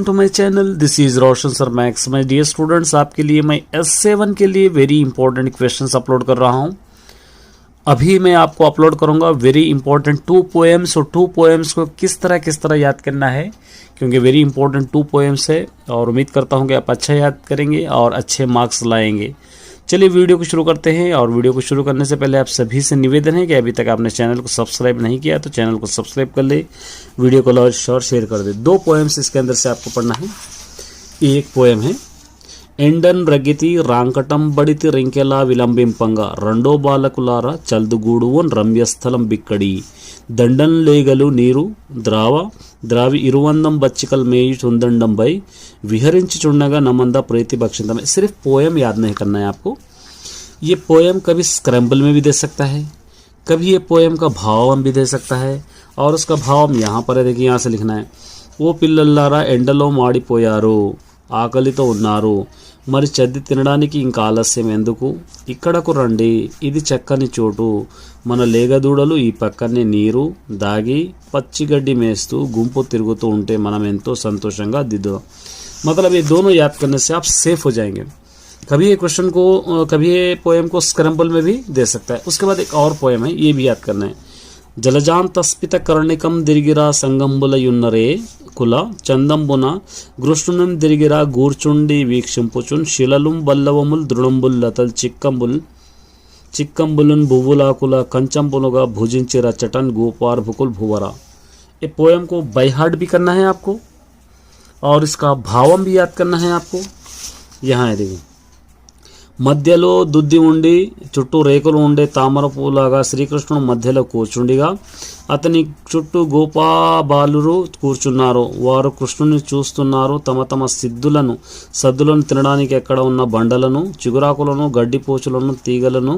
To my channel, this is Roshan sir Max. My dear students, आपके लिए मैं S7 के लिए वेरी इंपॉर्टेंट क्वेश्चंस अपलोड कर रहा हूं। अभी मैं आपको अपलोड करूंगा वेरी इंपॉर्टेंट 2 पोएम्स, और 2 पोएम्स को किस तरह याद करना है, क्योंकि वेरी इंपॉर्टेंट 2 पोएम्स है और उम्मीद करता हूं कि आप अच्छा याद करेंगे और अच्छे मार्क्स लाएंगे। चलिए वीडियो को शुरू करते हैं। और वीडियो को शुरू करने से पहले आप सभी से निवेदन है कि अभी तक आपने चैनल को सब्सक्राइब नहीं किया तो चैनल को सब्सक्राइब कर ले, वीडियो को लाइक और शेयर कर दे। 2 पोएम्स इसके अंदर से आपको पढ़ना है। एक पोएम है, ఎండన్ రగితి రాంకటం బడితి రింకెలా విలంబింపంగా రెండో బాలకులారా చల్దుగూడువన్ రమ్యస్థలం బిక్కడి దండన్ లేగలు నీరు ద్రావి ఇరువందం బచ్చికల్ మేయి చుందండంబై విహరించుచుండగా నమంద ప్రీతి భక్షితం। सिर्फ पोएम याद नहीं करना है आपको। ये पोएम कभी स्क्रैम्बल में भी दे सकता है, कभी ये पोएम का भाव हम भी दे सकता है, और उसका भाव हम यहाँ पर है, देखिए यहाँ से लिखना है। वो పిల్లల్లారా ఎండలో మాడిపోయారు, ఆకలితో ఉన్నారు, మరి చద్ది తినడానికి ఇంకా ఆలస్యం ఎందుకు, ఇక్కడకు రండి, ఇది చక్కని చోటు, మన లేగదూడలు ఈ పక్కనే నీరు దాగి పచ్చిగడ్డి మేస్తూ గుంపు తిరుగుతూ ఉంటే మనం ఎంతో సంతోషంగా దిద్దుదాం। मतलब ये दोनों याद करने से आप सेफ हो जाएंगे। कभी ये क्वेश्चन को, कभी ये पोएम को स्क्रैम्बल में भी दे सकता है। उसके बाद एक और पोएम है, ये भी याद करना है। జలజాం తస్పిత కర్ణికం దిరిగిరా సంగంబులయున్నరే కుల చందంబున గృష్ణునం దిరిగిరా గూర్చుండి వీక్షింపుచున్ శిలలుం బల్లవముల్ దృఢంబుల్ లతల్ చిక్కంబులున్ భువులాకుల కంచంబులుగా భుజించి రచటన్ గోపార్ भुकुल भुवरा। ये पोएम को बाय हार्ट भी करना है आपको और इसका भावम भी याद करना है आपको। यहाँ है देखिए, మధ్యలో దుద్ది ఉండి చుట్టూ రేకులు ఉండే తామర పూలాగా శ్రీకృష్ణుడు మధ్యలో కూర్చుండిగా అతని చుట్టూ గోపాబాలురు కూర్చున్నారు, వారు కృష్ణుని చూస్తున్నారు, తమ తమ సద్దులను తినడానికి ఎక్కడ ఉన్న బండలను, చిగురాకులను, గడ్డిపోచులను, తీగలను,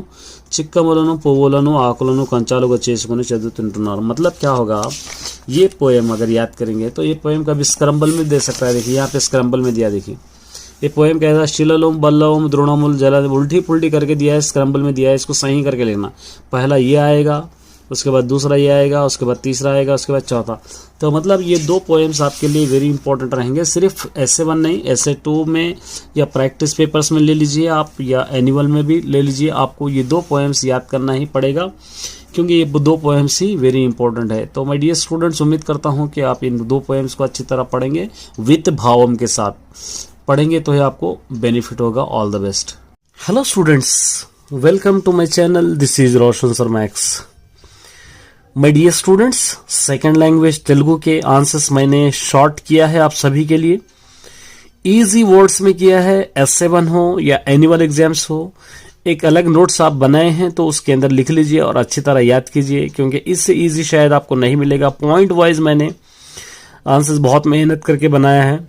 చిక్కములను, పువ్వులను, ఆకులను కంచాలుగా చేసుకుని చదువుతుంటున్నారు। मतलब क्या होगा, ये पोएम अगर याद करेंगे तो ये पोएम कभी स्क्रैम्बल में दे सकता है। देखिए यहाँ पे स्क्रैम्बल में दिया, देखिए ये पोएम कैसा, शिललोम बल्लवम द्रोणमुल जला, उल्टी पुल्टी करके दिया है, स्क्रैम्बल में दिया है, इसको सही करके लेना। पहला ये आएगा, उसके बाद दूसरा ये आएगा, उसके बाद तीसरा आएगा, उसके बाद चौथा। तो मतलब ये 2 पोएम्स आपके लिए वेरी इंपॉर्टेंट रहेंगे। सिर्फ SA1 नहीं, SA2 में या प्रैक्टिस पेपर्स में ले लीजिए आप, या एनुअल में भी ले लीजिए। आपको ये 2 पोएम्स याद करना ही पड़ेगा, क्योंकि ये 2 पोएम्स ही वेरी इंपॉर्टेंट है। तो माय डियर स्टूडेंट्स, उम्मीद करता हूँ कि आप इन 2 पोएम्स को अच्छी तरह पढ़ेंगे, विथ भावम के साथ पढ़ेंगे तो ही आपको बेनिफिट होगा। All the best. Hello students, welcome to my channel, this is Roshan sir Max. My dear students, second language Telugu के आंसर्स मैंने शॉर्ट किया है आप सभी के लिए। इजी वर्ड्स में किया है। S7 हो या एनुअल एग्जाम्स हो, एक अलग नोट्स आप बनाए हैं तो उसके अंदर लिख लीजिए और अच्छी तरह याद कीजिए, क्योंकि इससे इजी शायद आपको नहीं मिलेगा। पॉइंट वाइज मैंने आंसर्स बहुत मेहनत करके बनाया है।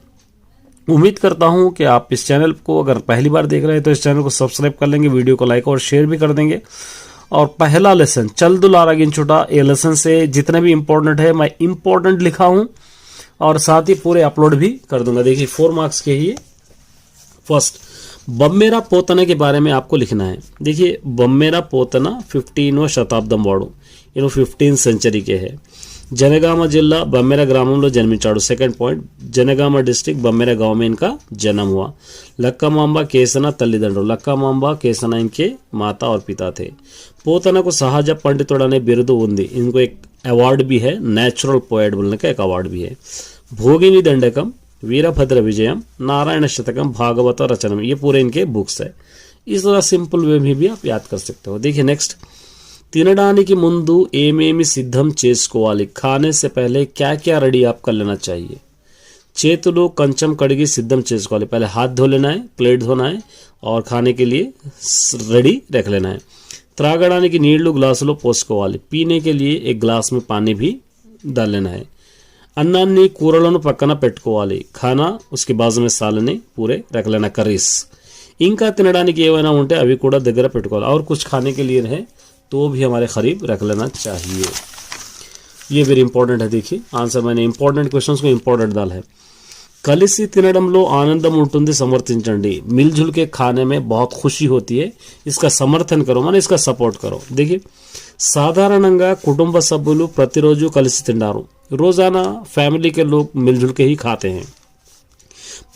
उम्मीद करता हूं कि आप इस चैनल को अगर पहली बार देख रहे हैं तो इस चैनल को सब्सक्राइब कर लेंगे, वीडियो को लाइक और शेयर भी कर देंगे। और पहला लेसन चलदुलारागिंचुटा, ये लेसन से जितने भी इंपॉर्टेंट है मैं इंपॉर्टेंट लिखा हूं और साथ ही पूरे अपलोड भी कर दूंगा। देखिए 4 मार्क्स के ही। फर्स्ट, बम्मेरा पोतना के बारे में आपको लिखना है। देखिए बम्मेरा पोतना 15వ శతాబ్దం వాడు, 15th सेंचुरी के है। జనగామ జిల్లా బమ్మెర గ్రామంలో జన్మించాడు। Second point, Janagama district Bammera गांव में इनका जन्म हुआ। लक्कामांबा केसना తల్లిదండ్రులు, లక్కామాంబ కేసన इनके माता और पिता थे। పోతనకు సహజ పండితుడు అనే బిరుదు ఉంది, इनको एक अवार्ड भी है, नेचुरल पोएट बोलने का एक अवार्ड भी है। भोगिनी दंडकम, वीरभद्र विजयम, नारायण शतकम, भागवत रचनम, ये पूरे इनके बुक्स है। इस तरह सिंपल वे में भी आप याद कर सकते हो। देखिए नेक्स्ट, తినడానికి ముందు ఏమేమి సిద్ధం చేసుకోవాలి, खाने से पहले क्या क्या रेडी आप कर लेना चाहिए। చేతులు कंचम कड़गी सिद्धम చేసుకోవాలి, पहले हाथ धो लेना है, प्लेट धोना है और खाने के लिए रेडी रख लेना है। త్రాగడానికి నీళ్లు గ్లాసులో పోసుకోవాలి, पीने के लिए एक ग्लास में पानी भी डाल लेना है। అన్నాన్ని కూరలను పక్కన పెట్టుకోవాలి, खाना उसके बाजू में सालने पूरे रख लेना, करीस। ఇంకా తినడానికి ఏమైనా ఉంటే అవి కూడా దగ్గర పెట్టుకోవాలి, और कुछ खाने के लिए रहे तो भी हमारे करीब रख लेना चाहिए। ये वेरी इंपॉर्टेंट है। देखिए आंसर मैंने इंपॉर्टेंट क्वेश्चंस को इंपॉर्टेंट डाला है। కలిసి తినడంలో ఆనందం ఉంటుంది, సమర్థించండి। मिलजुल के खाने में बहुत खुशी होती है, इसका समर्थन करो, माने इसका सपोर्ट करो। देखिए సాధారణంగా కుటుంబ సభ్యులు ప్రతిరోజు కలిసి తింటారు, रोजाना फैमिली के लोग मिलजुल के ही खाते हैं।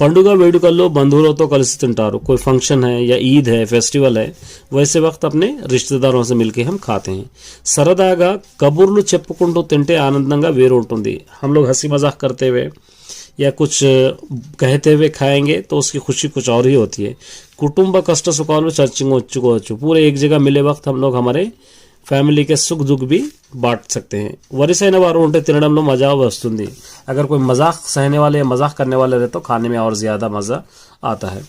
పండుగ వేడుకల్లో బంధువులతో కలిసి తింటారు। कोई फंक्शन है या ईद है, फेस्टिवल है, वैसे वक्त अपने रिश्तेदारों से मिलके हम खाते हैं। సరదాగా కబుర్లు చెప్పుకుంటూ తింటే ఆనందంగా వేరు ఉంటుంది। हम लोग हंसी मजाक करते हुए या कुछ कहते हुए खाएंगे तो उसकी खुशी कुछ और ही होती है। కుటుంబ కష్ట సుఖాలు చర్చించుకోవచ్చు। पूरे एक जगह मिले वक्त हम लोग हमारे ఫ్యామిలీ के सुख दुख भी बांट सकते हैं। వరిసైన వారు ఉంటే తినడంలో మజా వస్తుంది। अगर कोई मजाक सहने वाले या मजाक करने वाले रहे तो खाने में और ज़्यादा मज़ा आता है।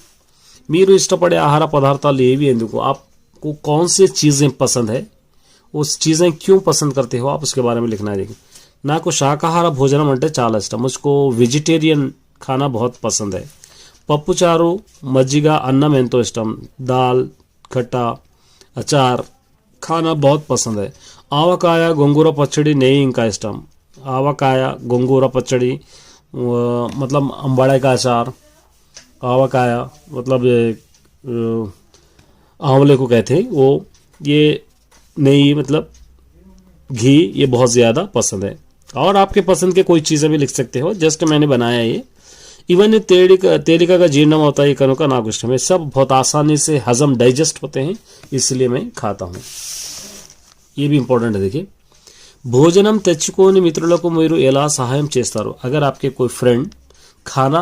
మీరు ఇష్టపడే ఆహార పదార్థాలు ఏవి, ఎందుకు, आपको कौन सी चीज़ें पसंद है, उस चीज़ें क्यों पसंद करते हो, आप उसके बारे में लिखना है। देखिए, నాకు శాకాహార భోజనం అంటే చాలా ఇష్టం। मुझको वेजिटेरियन खाना बहुत पसंद है। పప్పుచారు, మజ్జిగ, అన్నం ఎంతో ఇష్టం। दाल, खट्टा, अचार खाना बहुत पसंद है। ఆవకాయ, గోంగూర పచ్చడి, నెయ్యి ఇంకా ఇష్టం। ఆవకాయ, గోంగూర పచ్చడి मतलब अम्बाड़े का अचार, आवाकाया मतलब आंवले को कहते हैं वो, ये नेई मतलब घी, ये बहुत ज़्यादा पसंद है। और आपके पसंद के कोई चीज़ें भी लिख सकते हो। जस्ट मैंने बनाया ये। इवन ये तेलिका का जीर्णम होता है, कनों का नागुष्ट में, सब बहुत आसानी से हजम डाइजेस्ट होते हैं, इसलिए मैं खाता हूँ। ये भी इंपॉर्टेंट है। देखिए, భోజనం తెచ్చుకోని మిత్రులకు మీరు ఎలా సహాయం చేస్తారు। अगर आपके कोई फ्रेंड खाना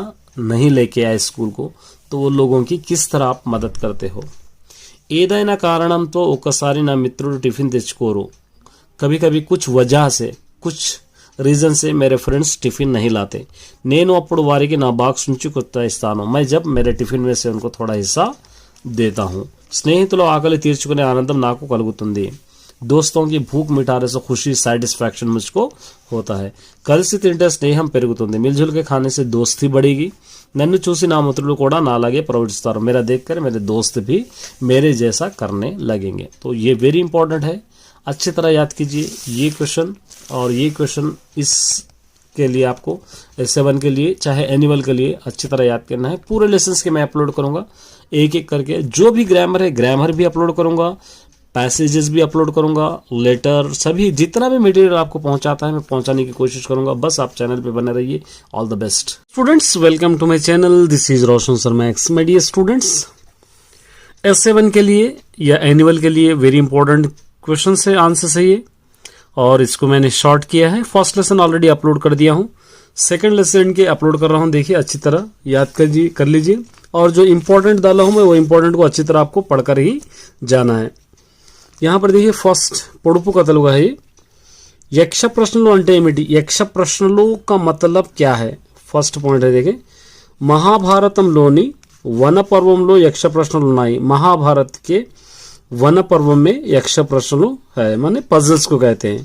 नहीं लेके आए स्कूल को तो वो लोगों की किस तरह आप मदद करते हो। ఏదైనా కారణంతో ఒకసారి నా మిత్రుడు టిఫిన్ తెచ్చుకోరు। कभी कभी कुछ वजह से, कुछ रीज़न से मेरे फ्रेंड्स टिफ़िन नहीं लाते। నేను అప్పుడు వారికి నా బాక్స్ నుంచి కొత్త ఇస్తాను। मैं जब मेरे टिफ़िन में से उनको थोड़ा हिस्सा देता हूँ। స్నేహితుల ఆకలి తీర్చుకునే ఆనందం నాకు కలుగుతుంది। दोस्तों की भूख मिटाने से खुशी, सैटिस्फैक्शन मुझको होता है। కలిసి తింటే స్నేహం పెరుగుతుంది। मिलजुल के खाने से दोस्ती बढ़ेगी। నన్ను చూసి నా మిత్రులు కూడా నాలాగే ప్రవర్తిస్తారు। मेरा देखकर मेरे दोस्त भी मेरे जैसा करने लगेंगे। तो ये वेरी इंपॉर्टेंट है, अच्छी तरह याद कीजिए ये क्वेश्चन। और ये क्वेश्चन इसके लिए आपको S7 के लिए चाहे एनुअल के लिए अच्छी तरह याद करना है। पूरे लेसन्स के मैं अपलोड करूँगा एक एक करके। जो भी ग्रामर है, ग्रामर भी अपलोड करूँगा, पैसेजेस भी अपलोड करूंगा, लेटर, सभी जितना भी मटेरियल आपको पहुंचाता है मैं पहुंचाने की कोशिश करूंगा। बस आप चैनल पे बने रहिए। All the best students, welcome to my channel. This is Roshan sir Max. My dear students, S7 के लिए या एनुअल के लिए वेरी इंपॉर्टेंट क्वेश्चन से आंसर सही है और इसको मैंने शॉर्ट किया है। फर्स्ट लेसन ऑलरेडी अपलोड कर दिया हूँ, सेकंड लेसन के अपलोड कर रहा हूँ। देखिए, अच्छी तरह याद कर लीजिए और जो इंपॉर्टेंट डाला हूँ मैं वो इंपॉर्टेंट को अच्छी तरह आपको पढ़कर ही जाना है। यहाँ पर देखिए, फर्स्ट పొడుపు కథలుగా है। యక్ష ప్రశ్నలు అంటే ఏమిటి, యక్ష ప్రశ్నలు का मतलब क्या है, फर्स्ट पॉइंट है। देखिए, మహాభారతంలోని వన పర్వంలో యక్ష ప్రశ్నలు ఉన్నాయి। महाभारत के वन पर्व में यक्ष ప్రశ్నలు है, माने पजल्स को कहते हैं।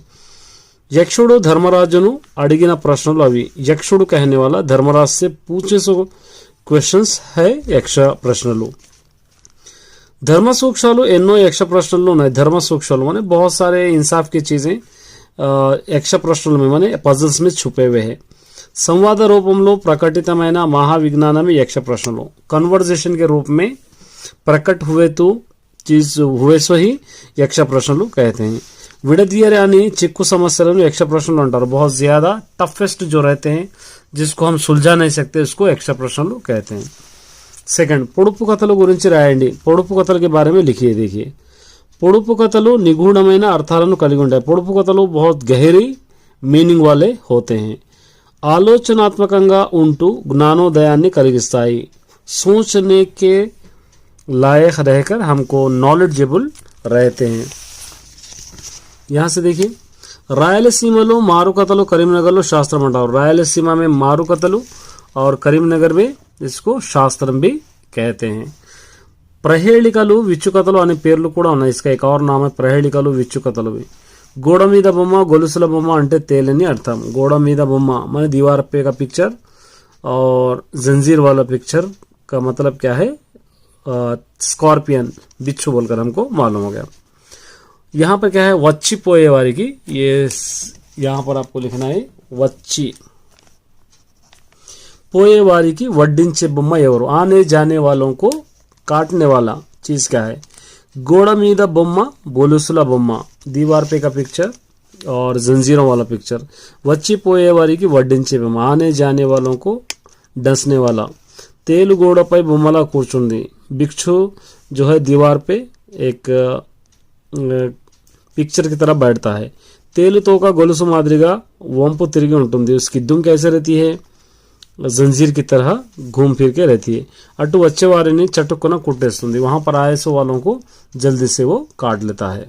యక్షుడు ధర్మరాజును అడిగిన ప్రశ్నలు అవి। యక్షుడు कहने वाला धर्मराज से पूछे सो क्वेश्चंस है यक्ष ప్రశ్నలు। धर्म सूक्ष्मालु ఎన్నో యక్ష ప్రశ్నలు ఉన్నాయి। धर्म सूक्ष्मालु माने बहुत सारे इंसाफ की चीजें యక్ష ప్రశ్నలు में माने पजल्स में छुपे हुए हैं। संवाद रूपంలో ప్రకటితమైన మహావిజ్ఞానమే యక్ష ప్రశ్నలు। कन्वर्सेशन के रूप में प्रकट हुए तो चीज हुए सो ही यक्ष ప్రశ్నలు कहते हैं। విడదీయరాని చిక్కు సమస్యలను యక్ష ప్రశ్నలు అంటారు। बहुत ज्यादा टफेस्ट जो रहते हैं, जिसको हम सुलझा नहीं सकते, उसको यक्ष ప్రశ్నలు कहते हैं। सेकंड, పొడుపు కథల గురించి రాయండి। పొడుపు కథల के बारे में लिखिए। देखिए, పొడుపు కథలు నిగూఢమైన అర్థాలను కలిగి ఉంటాయి। పొడుపు కథలు बहुत गहरी मीनिंग वाले होते हैं। ఆలోచనాత్మకంగా ఉంటూ జ్ఞానోదయాన్ని కలిగిస్తాయి। सोचने के लायक रहकर हमको नॉलेजेबल रहते हैं। यहाँ से देखिए, రాయలసీమలో మారుకథలు, కరీంనగర్లో శాస్త్రం అంటారు। రాయలసీమ में మారుకథలు और करीमनगर में इसको शास्त्रम भी कहते हैं। ప్రహేళికలు, విచ్చుకథలు అనే పేర్లు కూడా ఉన్నాయి। इसका एक और नाम है ప్రహేళికలు, విచ్చుకథలు भी। గోడ మీద బొమ్మ, గొలుసుల బొమ్మ అంటే తేలని అర్థం। గోడ మీద బొమ్మ माने दीवार पे का पिक्चर और जंजीर वाला पिक्चर का मतलब क्या है, स्कॉर्पियन, बिच्छू बोलकर हमको मालूम हो गया। यहाँ पर क्या है, वच्ची पोए वारी की, ये यहाँ पर आपको लिखना है वच्ची पोएवारी की वड्डिंचे बొమ్మ ఎవరు, आने जाने वालों को काटने वाला चीज क्या है। గోడ మీద బొమ్మ, బొలుసుల బొమ్మ, दीवार पे का पिक्चर और जंजीरों वाला पिक्चर। వచ్చి పోయేవారికి వడ్డించే బొమ్మ, आने जाने वालों को डसने वाला। तेलु गोडपై బొమ్మలా కూర్చుంది. भिक्षु जो है दीवार पे एक पिक्चर की तरह बैठता है. తేలుతో का గొలుసు మాదిరిగా వంపు తిరిగి ఉంటుంది. उसकी दुम कैसे रहती है? जंजीर की तरह घूम फिर के रहती है. अटू వచ్చే వారిని చటుక్కున కుట్టేస్తుంది. वहां पर आए सो वालों को जल्दी से वो काट लेता है.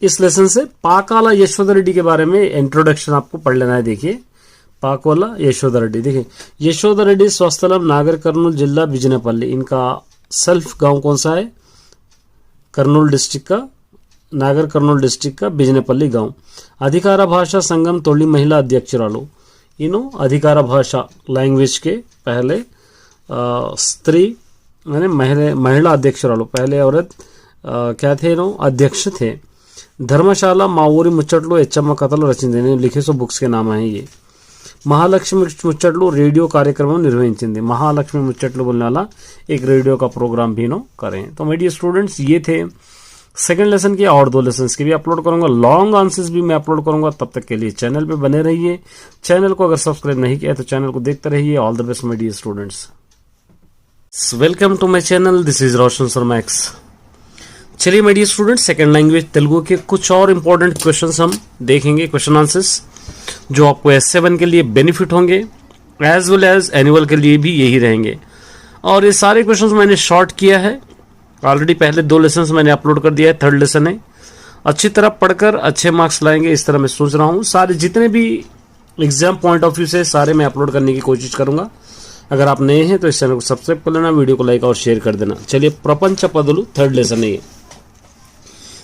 इस लेसन से पाकाला यशोदा रेड्डी के बारे में इंट्रोडक्शन आपको पढ़ लेना है. देखिए पाकोला यशोदा रेड्डी. देखिए यशोदा रेड्डी स्वस्थलम नागर कर्नूल जिला बिजनेपल्ली. इनका सेल्फ गांव कौन सा है? कर्नूल डिस्ट्रिक्ट का, नागर कर्नूल डिस्ट्रिक्ट का बिजनेपल्ली गांव. अधिकार भाषा संगम तोड़ी महिला अध्यक्षरालू. इनो अधिकार भाषा लैंग्वेज के पहले स्त्री यानी महिला अध्यक्षरालू, पहले औरत क्या थे? इनो अध्यक्ष थे. ధర్మశాల మా ఊరి ముచ్చట్లు హెచ్చమ్మ కథలు రచించింది. నేను लिखे सो बुक्स के नाम है ये. महालक्ष्मी मुच्चटलू रेडियो कार्यक्रम निर्वहिंచింది. महालक्ष्मी मुच्चटलू बोलने वाला एक रेडियो का प्रोग्राम भी नो करें. तो माय डियर स्टूडेंट्स ये थे सेकंड लेसन के, और 2 लेसन के भी अपलोड करूंगा. लॉन्ग आंसर्स भी मैं अपलोड करूंगा. तब तक के लिए चैनल पे बने रहिए. चैनल को अगर सब्सक्राइब नहीं किया तो चैनल को देखते रहिए. All the best my dear students. Welcome to my channel. This is Roshan Sharma X. चलिए my dear student, second language Telugu के कुछ और इंपॉर्टेंट क्वेश्चंस हम देखेंगे, क्वेश्चन आंसर्स जो आपको S7 के लिए बेनिफिट होंगे एज वेल एज एनुअल के लिए भी यही रहेंगे. और ये सारे क्वेश्चंस मैंने शॉर्ट किया है ऑलरेडी. पहले 2 लेसन्स मैंने अपलोड कर दिया है. थर्ड लेसन है. अच्छी तरह पढ़कर अच्छे मार्क्स लाएंगे इस तरह मैं सोच रहा हूँ. सारे जितने भी एग्जाम पॉइंट ऑफ व्यू से सारे मैं अपलोड करने की कोशिश करूंगा. अगर आप नए हैं तो इस चैनल को सब्सक्राइब कर लेना, वीडियो को लाइक और शेयर कर देना. चलिए प्रपंच पदुलु थर्ड लेसन है.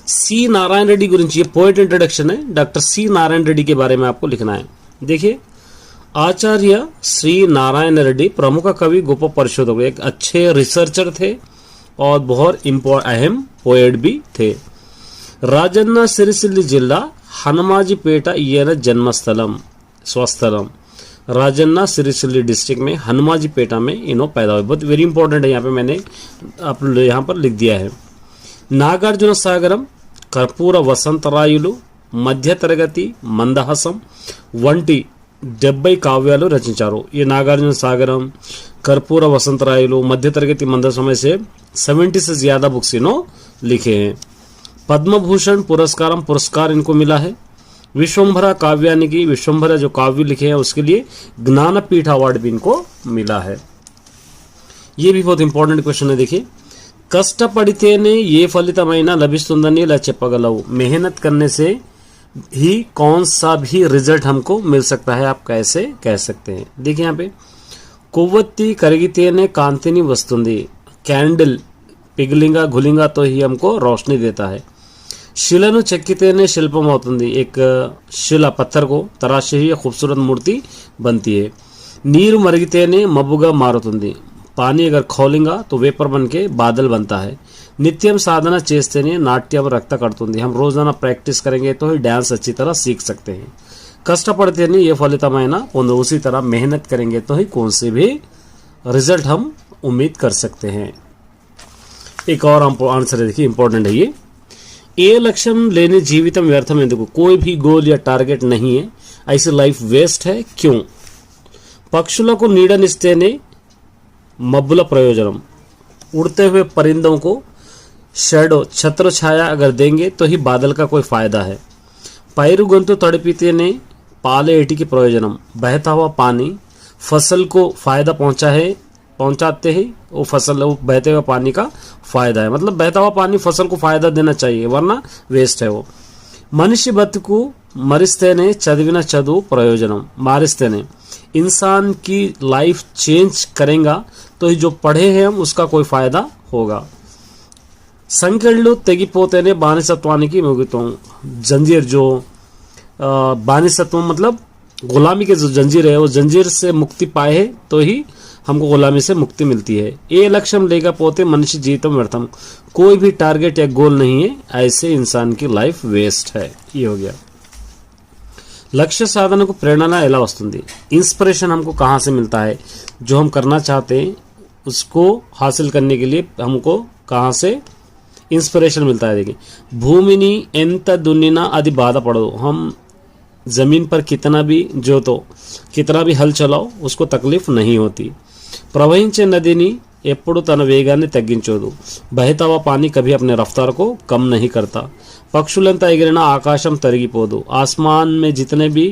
सी नारायण रेड्डी गुरिंची, ये पोएट इंट्रोडक्शन है. डॉक्टर सी नारायण रेड्डी के बारे में आपको लिखना है. देखिए आचार्य श्री नारायण रेड्डी प्रमुख कवि, गोप परिशोधक, एक अच्छे रिसर्चर थे और बहुत अहम पोएट भी थे. राजन्न सिरिसिल्ली जिला हनुमाजीपेट ఈయన जन्मस्थलम स्वस्थलम. राजन्न सिरिसिल्ली डिस्ट्रिक्ट में हनुमाजीपेटा में इन्हों पैदा हुए. बहुत वेरी इंपॉर्टेंट है, यहाँ पे मैंने यहाँ पर लिख दिया है. నాగార్జున సాగరం, కర్పూర వసంతరాయులు, మధ్య తరగతి, మందహాసం వంటి 70 కావ్యాలు రచించారు. ये नागार्जुन सागरम, कर्पूर वसंतरायलु, मध्य तरगति मंदहासम से 70 से ज्यादा बुक्स इन्हों लिखे हैं. पद्म भूषण पुरस्कार इनको मिला है. विश्वंभरा काव्यानिकी, विश्वंभरा जो काव्य लिखे हैं उसके लिए ज्ञानपीठ अवार्ड भी इनको मिला है. ये भी बहुत इंपॉर्टेंट क्वेश्चन है. देखिए కష్టపడితేనే ఏ ఫలితమైనా లభిస్తుందని ఇలా చెప్పగలవు. मेहनत करने से ही कौन सा भी रिजल्ट हमको मिल सकता है, आप कैसे कह सकते हैं. देखिए यहाँ पे కొవ్వొత్తి కరిగితేనే కాంతిని వస్తుంది. कैंडल पिघलेगा घुलेगा तो ही हमको रोशनी देता है. शिలను చెక్కితేనే శిల్పం అవుతుంది. एक शिला पत्थर को तराशे ही खूबसूरत मूर्ति बनती है. నీరు మరిగితేనే మబ్బుగా మారుతుంది. पानी अगर खोलेगा तो वेपर बन के बादल बनता है. नित्यम साधना చేస్తేనే నాట్యం రక్త కడుతుంది. हम रोजाना प्रैक्टिस करेंगे तो ही डांस अच्छी तरह सीख सकते हैं. కష్టపడితేనే ఏ ఫలితమైనా పొందు. उसी तरह मेहनत करेंगे तो ही कौन से भी रिजल्ट हम उम्मीद कर सकते हैं. एक और आंसर है, देखिए इंपॉर्टेंट है ये. ఏ లక్ష్యం లేని జీవితం వ్యర్థం ఎందుకు. कोई भी गोल या टारगेट नहीं है, ऐसी लाइफ वेस्ट है क्यों. పక్షులకు నీడనిస్తేనే मब्बुला प्रयोजनम. उड़ते हुए परिंदों को शेडो छत्र छाया अगर देंगे तो ही बादल का कोई फायदा है. पैरु गंतु तड़पीते ने पाले एटी की प्रयोजनम. बहता हुआ पानी फसल को फायदा पहुंचाते ही वो फसल वो बहते हुए पानी का फायदा है. मतलब बहता हुआ पानी फसल को फायदा देना चाहिए वरना वेस्ट है वो. मनुष्य बतुकु मरिस्तेने चदिविन चदु प्रयोजनम. मारिस्तेने इंसान की लाइफ चेंज करेगा तो ही जो पढ़े हैं हम उसका कोई फायदा होगा. संकेళ్ళు తెగిపోతేనే బానిసత్వానికి ముగుతాం. जंजीर जो बानिसत्व मतलब गुलामी के जो जंजीर है वो जंजीर से मुक्ति पाए है तो ही हमको गुलामी से मुक्ति मिलती है. ये लक्ष्य लेगा पोते मनुष्य जीवितम व्यर्थम. कोई भी टारगेट या गोल नहीं है, ऐसे इंसान की लाइफ वेस्ट है. ये हो गया. लक्ष्य साधन को प्रेरणा ఎలా వస్తుంది. इंस्पिरेशन हमको कहाँ से मिलता है. जो हम करना चाहते हैं उसको हासिल करने के लिए हमको कहाँ से इंस्पिरेशन मिलता है. देखिए भूमिनी ఎంత దున్నినా అది బాధపడదు. हम जमीन पर कितना भी जोतो कितना भी हल चलाओ उसको तकलीफ नहीं होती. ప్రవహించే నదిని ఎప్పుడు తన వేగాన్ని తగ్గించదు. బహితవ పానీ కभी अपने रफ्तार को कम नहीं करता. పక్షులంతా ఎగిరినా ఆకాశం తరిగిపోదు. आसमान में जितने भी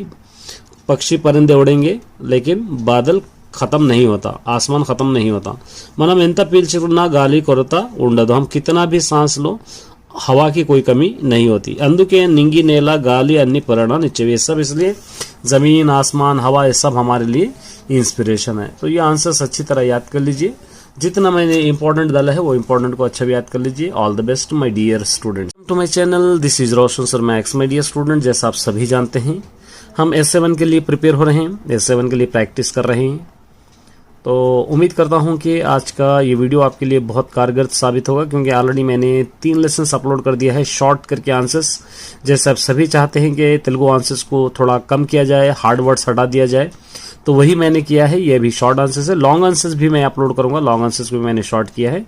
पक्षी परिंदे उड़ेंगे लेकिन बादल खत्म नहीं होता, आसमान खत्म नहीं होता. మనం ఎంత పీల్చుకున్నా గాలి కొరత ఉండదు. हम कितना भी सांस लो हवा की कोई कमी नहीं होती. అందుకే निंगी नेला गाली अन्नी प्रेरणा निश्चय. सब इसलिए ज़मीन आसमान हवा ये सब हमारे लिए इंस्पिरेशन है. तो ये आंसर्स अच्छी तरह याद कर लीजिए. जितना मैंने इंपॉर्टेंट डाला है वो इंपॉर्टेंट को अच्छा भी याद कर लीजिए. All the best my dear students to my channel. This is Roshan sir Max. My dear student, जैसा आप सभी जानते हैं हम S7 के लिए प्रिपेयर हो रहे हैं, S7 के लिए प्रैक्टिस कर रहे हैं. तो उम्मीद करता हूं कि आज का ये वीडियो आपके लिए बहुत कारगर साबित होगा, क्योंकि ऑलरेडी मैंने 3 लेसन्स अपलोड कर दिया है शॉर्ट करके आंसर्स. जैसे आप सभी चाहते हैं कि तेलुगु आंसर्स को थोड़ा कम किया जाए, हार्ड वर्ड्स हटा दिया जाए, तो वही मैंने किया है. ये भी शॉर्ट आंसर्स है. लॉन्ग आंसर्स भी मैं अपलोड करूंगा, लॉन्ग आंसर्स भी मैंने शॉर्ट किया है.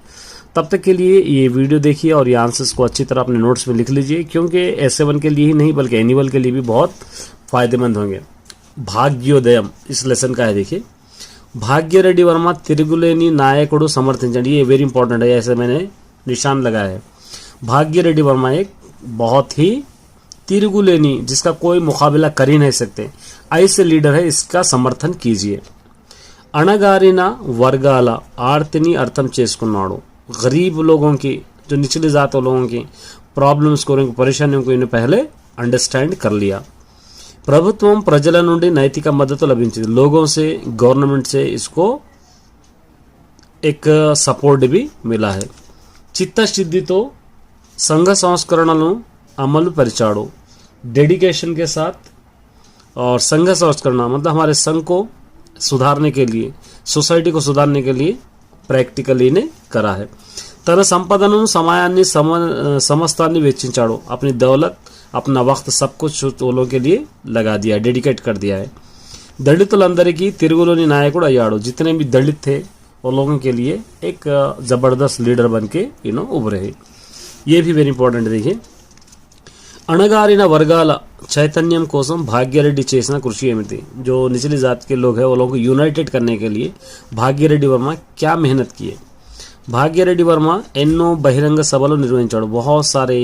तब तक के लिए ये वीडियो देखिए और ये आंसर्स को अच्छी तरह अपने नोट्स में लिख लीजिए, क्योंकि S7 के लिए ही नहीं बल्कि एनुअल के लिए भी बहुत फायदेमंद होंगे. भाग्योदयम इस लेसन का है. देखिए, भाग्यरेड्डी वर्मा तिरुगुलेनी नायकुडु समर्थిंचंడి. ये वेरी इंपॉर्टेंट है, ऐसे मैंने निशान लगाया है. भाग्यरेड्डी वर्मा एक बहुत ही तिरुगुलेनी, जिसका कोई मुकाबला कर ही नहीं सकते, ऐसे लीडर है. इसका समर्थन कीजिए. अणगारिना वर्गाల ఆర్తిని అర్థం చేసుకున్నాడు. गरीब लोगों की, जो निचली जात लोगों की प्रॉब्लम्स को, परेशानियों को इन्हें पहले अंडरस्टैंड कर लिया. ప్రభుత్వం ప్రజల నుండి నైతిక మద్దతు లభించింది. लोगों से, गवर्नमेंट से इसको एक सपोर्ट भी मिला है. చిత్తశుద్ధితో సంఘ సంస్కరణలను అమలు పరిచాడు. डेडिकेशन के साथ. और संघ संस्करण मतलब हमारे संघ को सुधारने के लिए, सोसाइटी को सुधारने के लिए प्रैक्टिकली ने करा है. తన సంపదను సమయాన్ని సమస్తాన్ని వెచ్చించాడు. अपनी दौलत, अपना वक्त, सब कुछ लोगों के लिए लगा दिया, डेडिकेट कर दिया है. దళితులందరికీ తిరుగులోని నాయకుడు అయ్యాడు. जितने भी दलित थे वो लोगों के लिए एक जबरदस्त लीडर बन के उभरे हैं. ये भी वेरी इंपॉर्टेंट. देखिए, अणगारिన వర్గాల చైతన్యం కోసం భాగ్యరెడ్డి చేసిన కృషి ఏమిటి. जो निचली जात के लोग हैं वो लोगों को यूनाइटेड करने के लिए भाग्यरेड्डी वर्मा क्या मेहनत किए. भाग्यरेड्डी वर्मा ఎన్నో బహిరంగ సభలు నిర్వహించాడు. बहुत सारे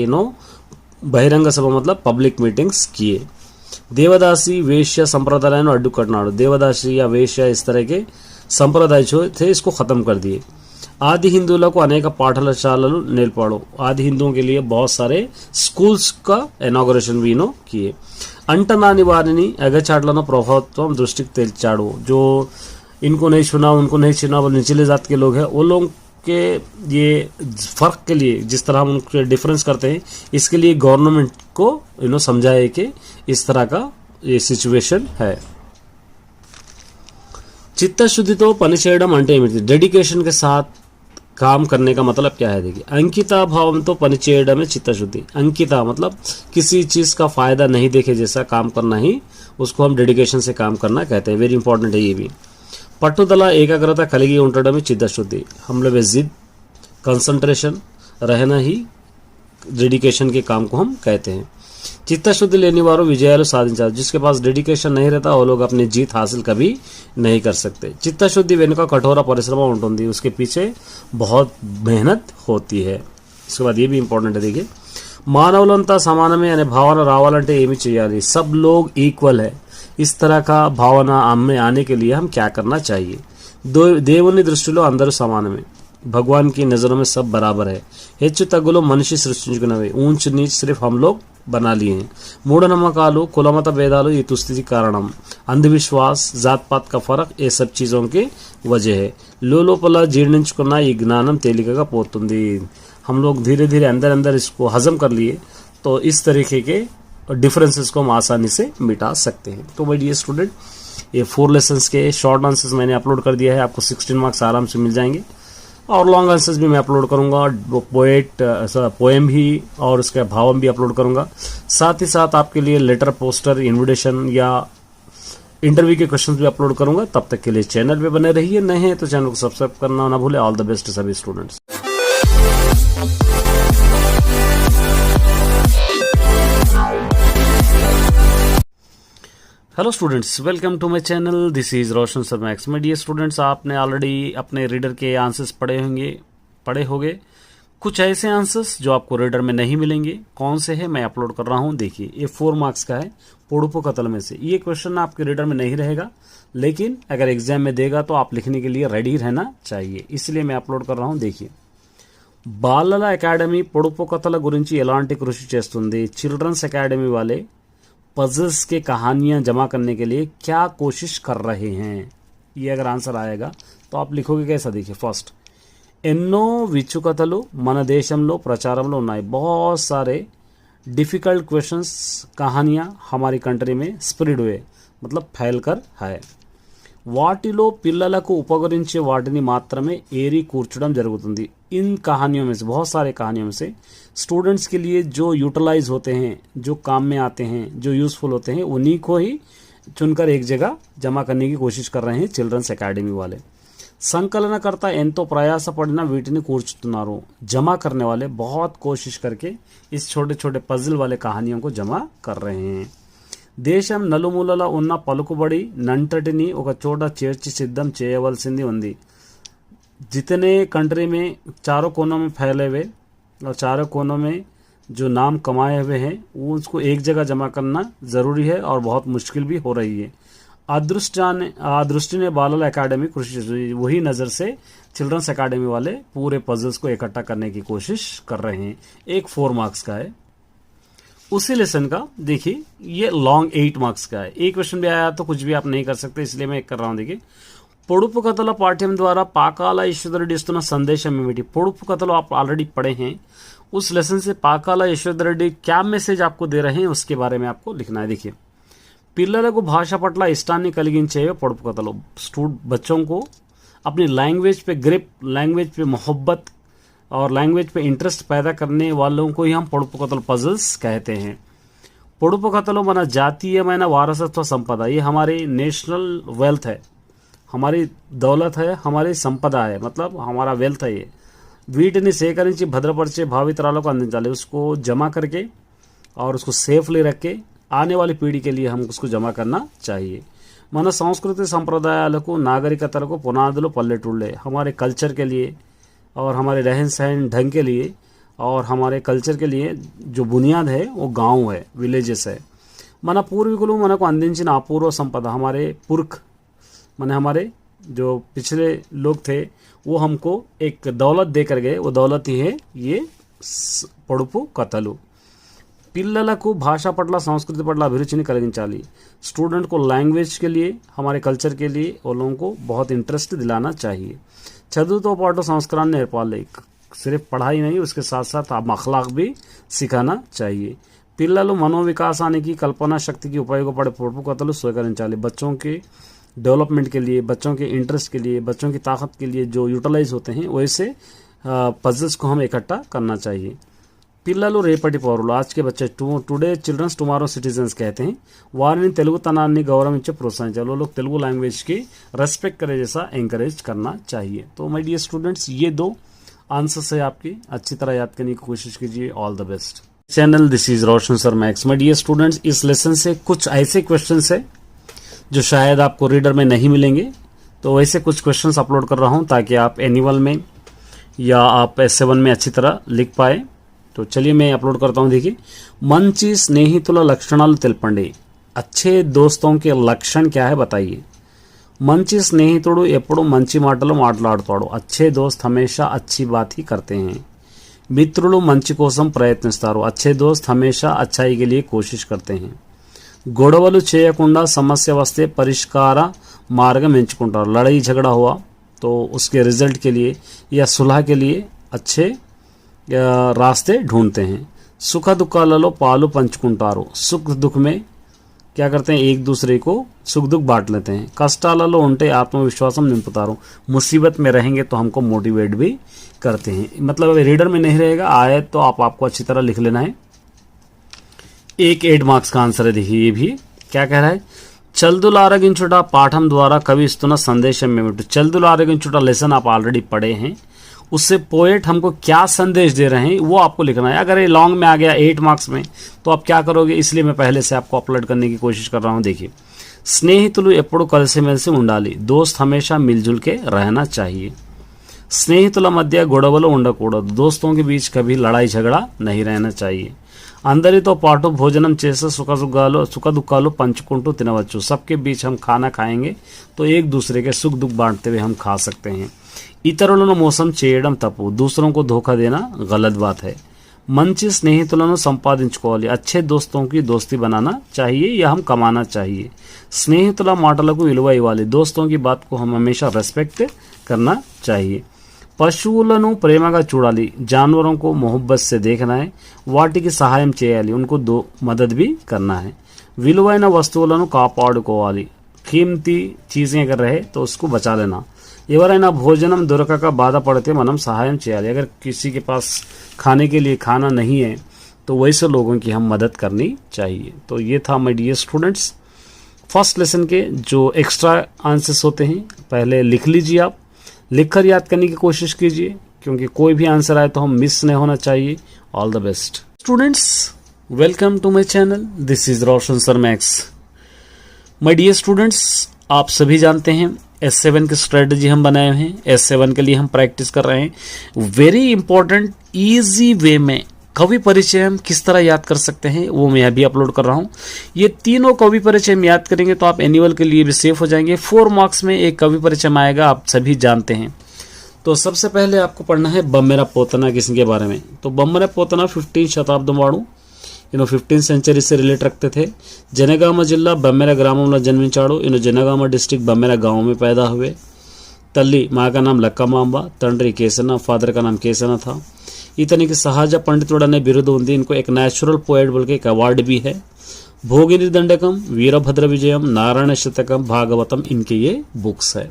బహిరంగ సభ मतलब पब्लिक मीटिंग्स किए. देवदासी वेश्य संप्रदायाలను అడ్డుకట్టినాడు. देवदासी या वेश्य इस तरह के संप्रदाय जो थे इसको ख़त्म कर दिए. आदि हिंदुవులకు అనేక పాఠశాలలు నేర్పాడు. आदि हिंदुओं के लिए बहुत सारे स्कूल्स का इनॉग्रेशन भी किए. अंटनानी वारिनी अगचाटలను ప్రభుత్వం దృష్టికి తెచ్చాడు. जो इनको नहीं सुना, उनको नहीं सुना, वो निचले जात के लोग हैं, वो लोग के ये फ़र्क के लिए, जिस तरह हम उनके डिफरेंस करते हैं, इसके लिए गवर्नमेंट को समझाए कि इस तरह का ये सिचुएशन है. చిత్తశుద్ధితో పనిచేయడం అంటే ఏమిటి. डेडिकेशन के साथ काम करने का मतलब क्या है. देखिए, अंकिता भावंతో పనిచేయడమే చిత్తశుద్ధి. अंकिता मतलब किसी चीज़ का फ़ायदा नहीं देखे जैसा काम करना ही उसको हम डेडिकेशन से काम करना कहते हैं. वेरी इंपॉर्टेंट है ये भी. పట్టుదల ఏకాగ్రత కలిగి ఉండడమే చిత్తశుద్ధి. हम लोग जिद, कंसंट्रेशन रहना ही डेडिकेशन के काम को हम कहते हैं. చిత్తశుద్ధి లేని వారు విజయాలు సాధించారు. जिसके पास डेडिकेशन नहीं रहता वो लोग अपनी जीत हासिल कभी नहीं कर सकते. చిత్తశుద్ధి వెనుక కఠోర పరిశ్రమ ఉంటుంది. उसके पीछे बहुत मेहनत होती है. इसके बाद ये भी इंपॉर्टेंट है. देखिए, మానవులంతా సమానమే అనే భావన రావాలంటే ఏమి చేయాలి. सब लोग ఈక్వల్ है, इस तरह का भावना हमें आने के लिए हम क्या करना चाहिए. దేవుని దృష్టిలో అందరూ సమానమే. भगवान की नज़रों में सब बराबर है. హెచ్చు తగ్గులు మనిషి సృష్టించుకున్నవి. ऊंच नीच सिर्फ हम लोग बना लिए हैं. మూఢనమ్మకాలు, కులమత భేదాలు ఈ దుస్థితి కారణం. अंधविश्वास, जात पात का फर्क, ये सब चीज़ों की वजह है. లోపల జీర్ణించుకున్న ఈ జ్ఞానం తేలికగా పోతుంది. हम लोग धीरे धीरे अंदर अंदर इसको हजम कर लिए तो इस तरीके के डिफरेंसेस को हम आसानी से मिटा सकते हैं. तो माय डियर स्टूडेंट, ये 4 लेसन्स के शॉर्ट आंसर्स मैंने अपलोड कर दिया है. आपको 16 मार्क्स आराम से मिल जाएंगे. और लॉन्ग आंसर्स भी मैं अपलोड करूंगा, पोएम भी और उसका भावम भी अपलोड करूंगा. साथ ही साथ आपके लिए लेटर, पोस्टर, इन्विटेशन या इंटरव्यू के क्वेश्चन भी अपलोड करूंगा. तब तक के लिए चैनल पे बने रहिए. नए हैं तो चैनल को सब्सक्राइब करना ना भूले. ऑल द बेस्ट सभी students. Hello students, welcome to my channel. This is Roshan sir Max. My dear students, आपने ऑलरेडी अपने रीडर के आंसर्स पढ़े होंगे। कुछ ऐसे आंसर्स जो आपको रीडर में नहीं मिलेंगे। कौन से हैं मैं अपलोड कर रहा हूं। देखिए, ये 4 मार्क्स का है। पोड़ुपो कतल में से ये क्वेश्चन आपके रीडर में नहीं रहेगा, लेकिन अगर एग्जाम में देगा तो आप लिखने के लिए रेडी रहना चाहिए, इसलिए मैं अपलोड कर रहा हूं। देखिए, బాలల అకాడమీ పొడుపు కథల గురించి ఎలాంటి కృషి చేస్తుంది? चिल्ड्रंस अकेडमी वाले पजल्स के कहानियां जमा करने के लिए क्या कोशिश कर रहे हैं? ये अगर आंसर आएगा तो आप लिखोगे कैसा? देखिए, फर्स्ट, ఎన్నో విచుకథలు మన దేశంలో ప్రచారంలో ఉన్నాయి। बहुत सारे डिफ़िकल्ट क्वेश्चंस, कहानियां हमारी कंट्री में स्प्रेड हुए, मतलब फैल कर है। వాటిలో పిల్లలకు ఉపకరించే వాటిని మాత్రమే ఏరి కూర్చడం జరుగుతుంది। इन कहानियों में से, बहुत सारे कहानियों में से स्टूडेंट्स के लिए जो यूटिलाइज होते हैं, जो काम में आते हैं, जो यूज़फुल होते हैं, उन्हीं को ही चुनकर एक जगह जमा करने की कोशिश कर रहे हैं चिल्ड्रंस अकेडमी वाले। संकलनकर्ता ఎంతో ప్రయాసపడిన వీటిని కూర్చుతున్నారు। जमा करने वाले बहुत कोशिश करके इस छोटे छोटे पजल वाले कहानियों को जमा कर रहे हैं। దేశం నలుమూలల ఉన్న పలుకుబడి నంతటిని ఒక చోట చేర్చి సిద్ధం చేయవలసింది ఉంది। जितने कंट्री में चारों कोनों में फैले हुए और चारों कोनों में जो नाम कमाए हुए हैं, वो उसको एक जगह जमा करना ज़रूरी है और बहुत मुश्किल भी हो रही है। अदृष्टि ने बालल अकेडमी कोशिश, वही नज़र से चिल्ड्रंस अकेडमी वाले पूरे पजल्स को इकट्ठा करने की कोशिश कर रहे हैं। एक 4 मार्क्स का है। उसी लेसन का देखिए, ये लॉन्ग 8 मार्क्स का है। एक क्वेश्चन भी आया तो कुछ भी आप नहीं कर सकते, इसलिए मैं कर रहा हूँ। देखिए, పొడుపు కథల పాఠ్యం ద్వారా పాకాల యశోధరెడ్డి ఇస్తున్న సందేశం ఏమిటి? పొడుపు కథలు आप ऑलरेडी पढ़े हैं। उस लेसन से पाकाला यशोधरेड्डी क्या मैसेज आपको दे रहे हैं, उसके बारे में आपको लिखना है। देखिए, పిల్లలకు భాష పట్ల ఇష్టాన్ని కలిగించేవే పొడుపు కథలు। बच्चों को अपनी लैंग्वेज पे ग्रिप, लैंग्वेज पे मोहब्बत और लैंग्वेज पे इंटरेस्ट पैदा करने वालों को ही हम పొడుపు కథలు पजल्स कहते हैं। పొడుపు కథలు మన జాతీయమైన వారసత్వ సంపద। ये हमारी नेशनल वेल्थ है, हमारी दौलत है, हमारी संपदा है, मतलब हमारा वेल्थ है ये। వీటిని సేకరించి భద్రపరిచే భావితరాలకు అందించాలి। उसको जमा करके और उसको सेफली रख के आने वाली पीढ़ी के लिए हम उसको जमा करना चाहिए। మన సంస్కృతి సంప్రదాయాలకు నాగరికతలకు పునాదులు పల్లెటూళ్ళే। हमारे कल्चर के लिए और हमारे रहन सहन ढंग के लिए और हमारे कल्चर के लिए जो बुनियाद है वो गांव है, विलेजेस है। మన పూర్వీకులు మనకు అందించిన అపూర్వ సంపద, हमारे पुरख माने हमारे जो पिछले लोग थे वो हमको एक दौलत देकर गए, वो दौलत ही है ये పొడుపు కథలు। పిల్లలకు భాష పట్ల సంస్కృతి పట్ల అభిరుచిని కలిగించాలి। स्टूडेंट को लैंग्वेज के लिए, हमारे कल्चर के लिए वो लोगों को बहुत इंटरेस्ट दिलाना चाहिए। చదువుతో పాటు సంస్కారాన్ని నేర్పాలి। सिर्फ पढ़ाई नहीं, उसके साथ साथ आप अखलाक भी सिखाना चाहिए। పిల్లలు మనోవికాసానికి, కల్పనా శక్తికి ఉపయోగపడే పొడుపు కథలు స్వీకరించాలి। बच्चों के डेवलपमेंट के लिए, बच्चों के इंटरेस्ट के लिए, बच्चों की ताकत के लिए जो यूटिलाइज होते हैं, वैसे पजल्स को हम इकट्ठा करना चाहिए। పిల్లలు రేపటి పౌరులు, आज के बच्चे टुडे चिल्ड्रंस टुमारो सिटीजन्स कहते हैं। వారిని తెలుగుతనాన్ని గౌరవించి ప్రోత్సహించాలి। वो लोग तेलुगु लैंग्वेज की रेस्पेक्ट करे जैसा एंकरेज करना चाहिए। तो माय डियर स्टूडेंट्स, ये 2 आंसर्स है आपकी, अच्छी तरह याद करने की कोशिश कीजिए। All the best. Channel this is Roshan sir Max. My dear students, इस लेसन से कुछ ऐसे क्वेश्चन है जो शायद आपको रीडर में नहीं मिलेंगे, तो वैसे कुछ क्वेश्चंस अपलोड कर रहा हूं ताकि आप एनुअल में या आप S7 में अच्छी तरह लिख पाए। तो चलिए मैं अपलोड करता हूं। देखिए, మంచి స్నేహితుల లక్షణాలు తెలపండి। अच्छे दोस्तों के लक्षण क्या है बताइए। మంచి స్నేహితుడు ఎప్పుడు మంచి మాటలు మాట్లాడతాడు। अच्छे दोस्त हमेशा अच्छी बात ही करते हैं। మిత్రులు మంచి కోసం ప్రయత్నిస్తారు। अच्छे दोस्त हमेशा अच्छाई के लिए कोशिश करते हैं। గొడవలు చేయకుండా సమస్య వస్తే పరిష్కార మార్గం ఎంచుకుంటారు। लड़ाई झगड़ा हुआ तो उसके रिजल्ट के लिए या सुलह के लिए अच्छे रास्ते ढूंढते हैं। सुख दुखाలలో పాలు పంచుకుంటారు। सुख दुख में क्या करते हैं, एक दूसरे को सुख दुख बांट लेते हैं। కష్టాలలో ఉంటే ఆత్మవిశ్వాసం నింపుతారు। मुसीबत में रहेंगे तो हमको मोटिवेट भी करते हैं। मतलब रीडर में नहीं रहेगा, आए तो आपको अच्छी तरह लिख लेना है। एक 8 मार्क्स का आंसर है। देखिए, ये भी क्या कह रहा है, చల్దులు ఆరగించుట పాఠం ద్వారా కవి ఇస్తున్న సందేశం ఏమిటి? చల్దులు ఆరగించుట लेसन आप ऑलरेडी पढ़े हैं। उससे पोएट हमको क्या संदेश दे रहे हैं वो आपको लिखना है। अगर ये लॉन्ग में आ गया 8 मार्क्स में तो आप क्या करोगे, इसलिए मैं पहले से आपको अपलोड करने की कोशिश कर रहा हूँ। देखिए, స్నేహితులు ఎప్పుడు కలిసిమెలిసి ఉండాలి, दोस्त हमेशा मिलजुल के रहना चाहिए। స్నేహితుల మధ్య గొడవలు ఉండకూడదు, दोस्तों के बीच कभी लड़ाई झगड़ा नहीं रहना चाहिए। అందరితో పాటు భోజనం చేసి సుఖ దుఃఖాలు పంచుకుంటూ తినవచ్చు, सबके बीच हम खाना खाएंगे तो एक दूसरे के सुख दुख बांटते हुए हम खा सकते हैं। ఇతరులను మోసం చేయడం తప్పు, दूसरों को धोखा देना गलत बात है। మంచి స్నేహితులను సంపాదించుకోవాలి, अच्छे दोस्तों की दोस्ती बनाना चाहिए या हम कमाना चाहिए। స్నేహితుల మాటలకు విలువ ఇవ్వాలి, दोस्तों की बात को हम हमेशा रेस्पेक्ट करना चाहिए। పశువులను ప్రేమగా చూడాలి, जानवरों को मोहब्बत से देखना है, వాటికి సహాయం చేయాలి, उनको मदद भी करना है। విలువైన వస్తువులను కాపాడుకోవాలి, कीमती चीजें अगर रहे तो उसको बचा लेना। ఎవరైనా భోజనం దొరకక బాధపడితే మనం సహాయం చేయాలి, अगर किसी के पास खाने के लिए खाना नहीं है तो वैसे लोगों की हम मदद करनी चाहिए। तो ये था my dear students first lesson के जो एक्स्ट्रा आंसर्स होते हैं, पहले लिख लीजिए, आप लिखकर याद करने की कोशिश कीजिए, क्योंकि कोई भी आंसर आए तो हम मिस नहीं होना चाहिए। All the best students, welcome to my channel, this is Roshan sir Max. My dear students, आप सभी जानते हैं S7 की स्ट्रेटजी हम बनाए हैं, S7 के लिए हम प्रैक्टिस कर रहे हैं। वेरी इंपॉर्टेंट इजी वे में कवि परिचय हम किस तरह याद कर सकते हैं वो मैं अभी अपलोड कर रहा हूँ। ये तीनों कवि परिचय हम याद करेंगे तो आप एनुअल के लिए भी सेफ हो जाएंगे। 4 मार्क्स में एक कवि परिचय में आएगा, आप सभी जानते हैं। तो सबसे पहले आपको पढ़ना है बम्मेरा पोतना किसके बारे में। तो बम्मेरा पोतना 15 శతాబ్దం వాడు, 15th సెంచరీ से रिलेट रखते थे। జనగామ జిల్లా బమ్మెర గ్రామంలో జన్మించాడు। జనగామ డిస్ట్రిక్ట్ बम्मेरा गांव में पैदा हुए। तल्ली माँ का नाम लक्कमांबा, तंड्री केसना, फादर का नाम केसना था। इतने की सहज पंडितुड़ अने बिरुद उंदी। इनको एक नेचुरल पोएट बोल के एक अवार्ड भी है। भोगिनी दंडकम, वीरभद्र विजयम, नारायण शतकम, भागवतम, इनके ये बुक्स है।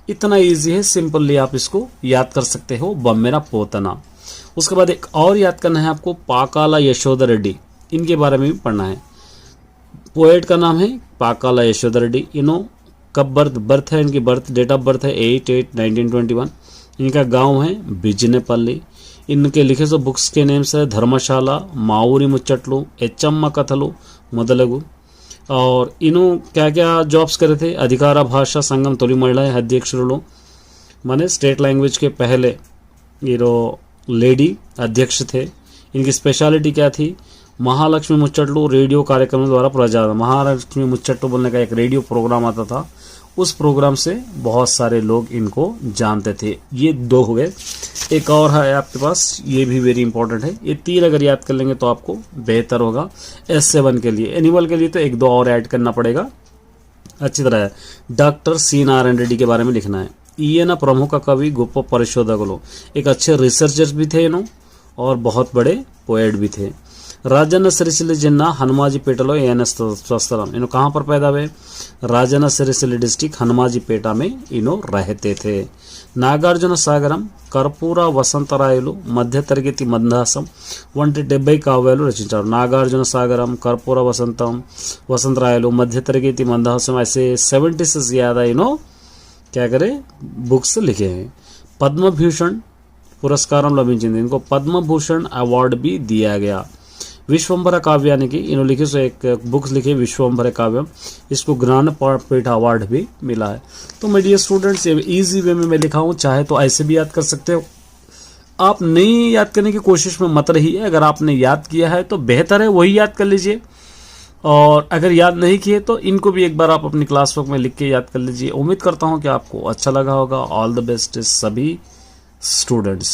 इतना इजी है, सिंपली आप इसको याद कर सकते हो, बम्मेरा पोतना। उसके बाद एक और याद करना है आपको, पाकाला यशोदा रेड्डी, इनके बारे में भी पढ़ना है। पोएट का नाम है पाकाला यशोदा रेड्डी। कब बर्थ है, इनकी डेट ऑफ बर्थ है 8/8/1921। इनका गांव है बिजनेपल्ली। इनके लिखे सो बुक्स के नेम्स है धर्मशाला, माऊरी मुच्चट्लू, एच्चम्मा कथलू, मोदलगु। और इन्हों क्या क्या जॉब्स करे थे, अधिकार भाषा संगम तोली महिला अध्यक्षुలు, माने स्टेट लैंग्वेज के पहले ये लेडी अध्यक्ष थे। इनकी स्पेशलिटी क्या थी, महालक्ष्मी मुच्चट्लू रेडियो कार्यक्रम द्वारा प्रचार। महालक्ष्मी मुच्चट्लू बोलने का एक रेडियो प्रोग्राम आता था, उस प्रोग्राम से बहुत सारे लोग इनको जानते थे। ये 2 हो गए। एक और है आपके पास, ये भी वेरी इंपॉर्टेंट है। ये 3 अगर याद कर लेंगे तो आपको बेहतर होगा S7 के लिए। एनिमल के लिए तो 1-2 और ऐड करना पड़ेगा अच्छी तरह। डॉक्टर सी नारायण रेड्डी के बारे में लिखना है। ఈయన ప్రముఖ కవి, గొప్ప పరిశోధకులు, एक अच्छे रिसर्चर्स भी थे इन्हों और बहुत बड़े पोएट भी थे। राजन्न सिरिसिल्ली जिन्ना हनुमाजीपेटलो ఈయన స్వస్థలం। इन्हों कहाँ पर पैदा हुए, राजन्न सिरिसिल्ली डिस्ट्रिक्ट हनुमाजीपेटा में इन्हों रहते थे। నాగార్జున సాగరం, కర్పూర వసంతరాయలు, మధ్యతరగతి మందహాసం వంటి 70 కావ్యాలు రచించారు। నాగార్జున సాగరం, కర్పూర వసంతరాయలు, మధ్యతరగతి మందహాసం, ऐसे 70 से ज़्यादा इन्हों क्या करे बुक्स लिखे हैं। पद्मभूषण पुरस्कार लभिंचिंది। इनको पद्मभूषण अवार्ड भी दिया गया। विश्वंभर काव्यानिकी इन्होंने लिखे सो एक बुक्स लिखे विश्वंभर काव्यम, इसको ज्ञानपीठ अवार्ड भी मिला है। तो मेरे डियर स्टूडेंट्स, ये इजी वे में मैं लिखा हूँ, चाहे तो ऐसे भी याद कर सकते हो। आप नहीं याद करने की कोशिश में मत रहिए, अगर आपने याद किया है तो बेहतर है वही याद कर लीजिए, और अगर याद नहीं किए तो इनको भी एक बार आप अपनी क्लास वर्क में लिख के याद कर लीजिए। उम्मीद करता हूँ कि आपको अच्छा लगा होगा। ऑल द बेस्ट सभी स्टूडेंट्स।